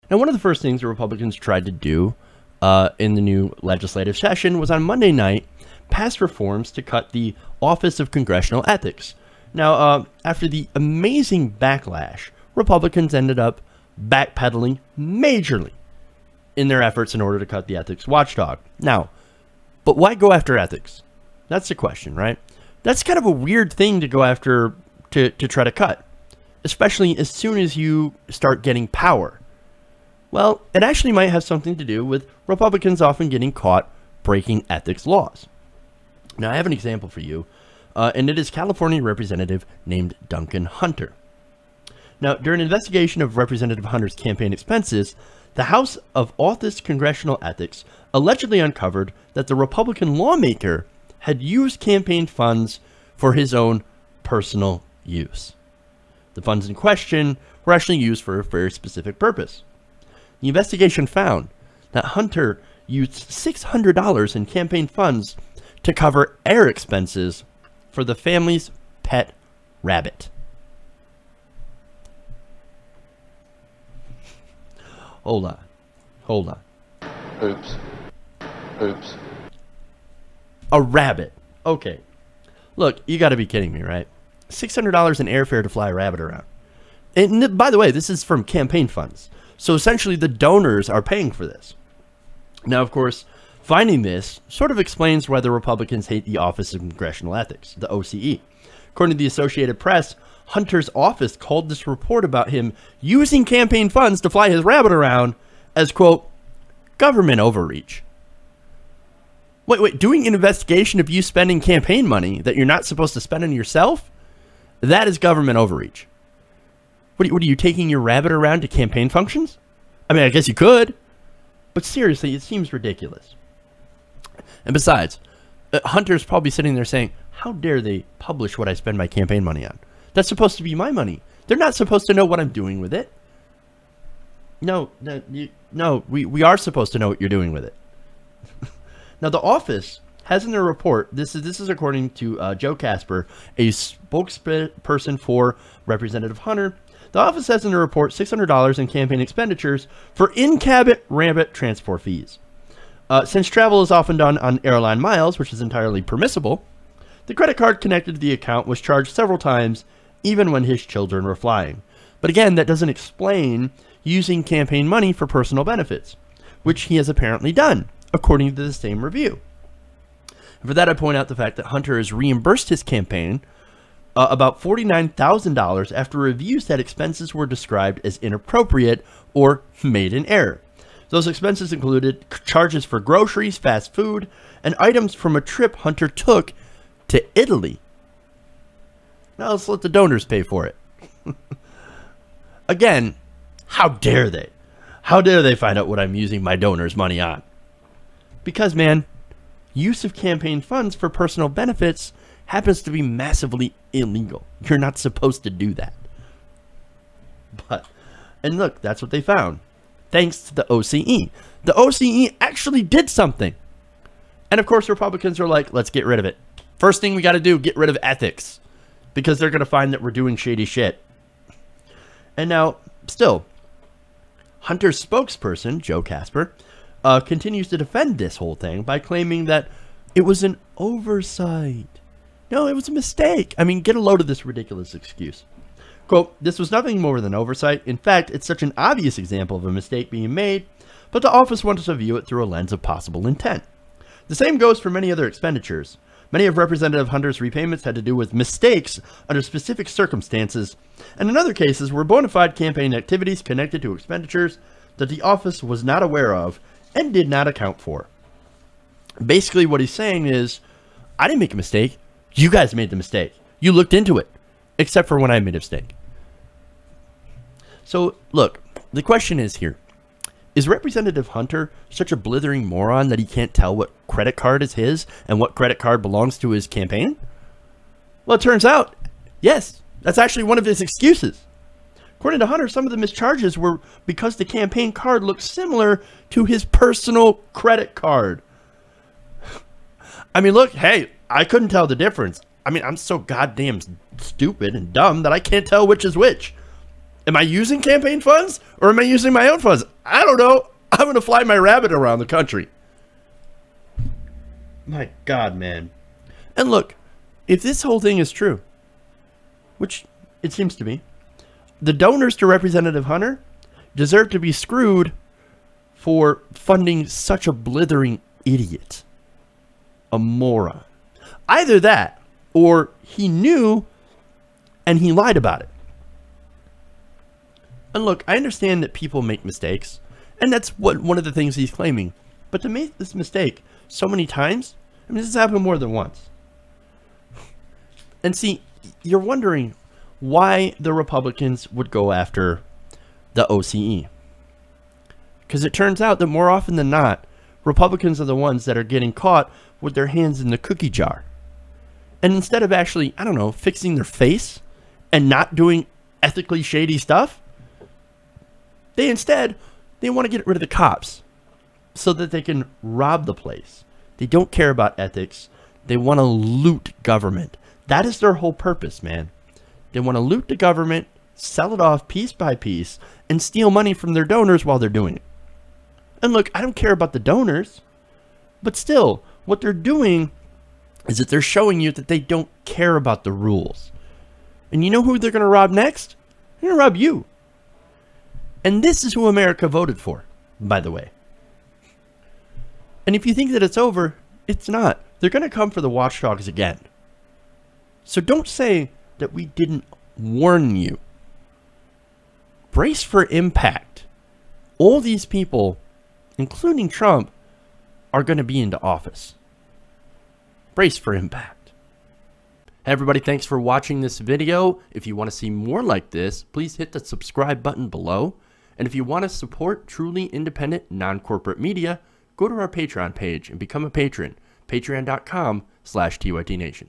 Now, one of the first things the Republicans tried to do in the new legislative session was on Monday night pass reforms to cut the Office of Congressional Ethics. Now, after the amazing backlash, Republicans ended up backpedaling majorly in their efforts in order to cut the ethics watchdog. Now, but why go after ethics? That's the question, right? That's kind of a weird thing to go after to try to cut, especially as soon as you start getting power. Well, it actually might have something to do with Republicans often getting caught breaking ethics laws. Now, I have an example for you, and it is California Representative named Duncan Hunter. Now, during an investigation of Representative Hunter's campaign expenses, the House of Office of Congressional Ethics allegedly uncovered that the Republican lawmaker had used campaign funds for his own personal use. The funds in question were actually used for a very specific purpose. The investigation found that Hunter used $600 in campaign funds to cover air expenses for the family's pet rabbit. Hold on. Oops. A rabbit. Okay. Look, you got to be kidding me, right? $600 in airfare to fly a rabbit around. And by the way, this is from campaign funds. So essentially the donors are paying for this. Now, of course, finding this sort of explains why the Republicans hate the Office of Congressional Ethics, the OCE. According to the Associated Press, Hunter's office called this report about him using campaign funds to fly his rabbit around as, quote, government overreach. Wait, doing an investigation of you spending campaign money that you're not supposed to spend on yourself? That is government overreach. What are you taking your rabbit around to campaign functions? I mean, I guess you could, but seriously, it seems ridiculous. And besides, Hunter's probably sitting there saying, how dare they publish what I spend my campaign money on? That's supposed to be my money. They're not supposed to know what I'm doing with it. No, we are supposed to know what you're doing with it. Now, the office has in their report, this is according to Joe Casper, a spokesperson for Representative Hunter. The office has in their report $600 in campaign expenditures for in-cabin rabbit transport fees. Since travel is often done on airline miles, which is entirely permissible, the credit card connected to the account was charged several times, even when his children were flying. But again, that doesn't explain using campaign money for personal benefits, which he has apparently done, according to the same review. And for that, I point out the fact that Hunter has reimbursed his campaign about $49,000 after reviews that expenses were described as inappropriate or made in error. Those expenses included charges for groceries, fast food, and items from a trip Hunter took to Italy. Now let's let the donors pay for it. Again, how dare they? How dare they find out what I'm using my donors' money on? Because, man, use of campaign funds for personal benefits happens to be massively illegal. You're not supposed to do that. And look, that's what they found. Thanks to the OCE. The OCE actually did something. And of course, Republicans are like, let's get rid of it. First thing we got to do, get rid of ethics. Because they're going to find that we're doing shady shit. And now, still, Hunter's spokesperson, Joe Casper, continues to defend this whole thing by claiming that it was an oversight. No, it was a mistake. I mean, get a load of this ridiculous excuse. Quote, this was nothing more than oversight. In fact, it's such an obvious example of a mistake being made, but the office wanted to view it through a lens of possible intent. The same goes for many other expenditures. Many of Representative Hunter's repayments had to do with mistakes under specific circumstances, and in other cases were bona fide campaign activities connected to expenditures that the office was not aware of and did not account for. Basically, what he's saying is, I didn't make a mistake. You guys made the mistake. You looked into it, except for when I made a mistake. So, look, the question is here. Is Representative Hunter such a blithering moron that he can't tell what credit card is his and what credit card belongs to his campaign? Well, it turns out, yes, that's actually one of his excuses. According to Hunter, some of the mischarges were because the campaign card looked similar to his personal credit card. I mean, look, hey, I couldn't tell the difference. I mean, I'm so goddamn stupid and dumb that I can't tell which is which. Am I using campaign funds or am I using my own funds? I don't know. I'm going to fly my rabbit around the country. My God, man. And look, if this whole thing is true, which it seems to be, the donors to Representative Hunter deserve to be screwed for funding such a blithering idiot. A moron. Either that, or he knew and he lied about it. And look, I understand that people make mistakes, and that's what one of the things he's claiming. But to make this mistake so many times, I mean, this has happened more than once. And see, you're wondering why the Republicans would go after the OCE. Because it turns out that more often than not, Republicans are the ones that are getting caught with their hands in the cookie jar. And instead of actually, I don't know, fixing their face and not doing ethically shady stuff, they want to get rid of the cops so that they can rob the place. They don't care about ethics. They want to loot government. That is their whole purpose, man. They want to loot the government, sell it off piece by piece, and steal money from their donors while they're doing it. And look, I don't care about the donors, but still, what they're doing is that they're showing you that they don't care about the rules. And you know who they're going to rob next? They're going to rob you. And this is who America voted for, by the way. And if you think that it's over, it's not. They're going to come for the watchdogs again. So don't say that we didn't warn you. Brace for impact. All these people, including Trump, are going to be into office. Brace for impact. Hey everybody, thanks for watching this video. If you want to see more like this, please hit the subscribe button below. And if you want to support truly independent, non-corporate media, go to our Patreon page and become a patron. Patreon.com/TYTNation.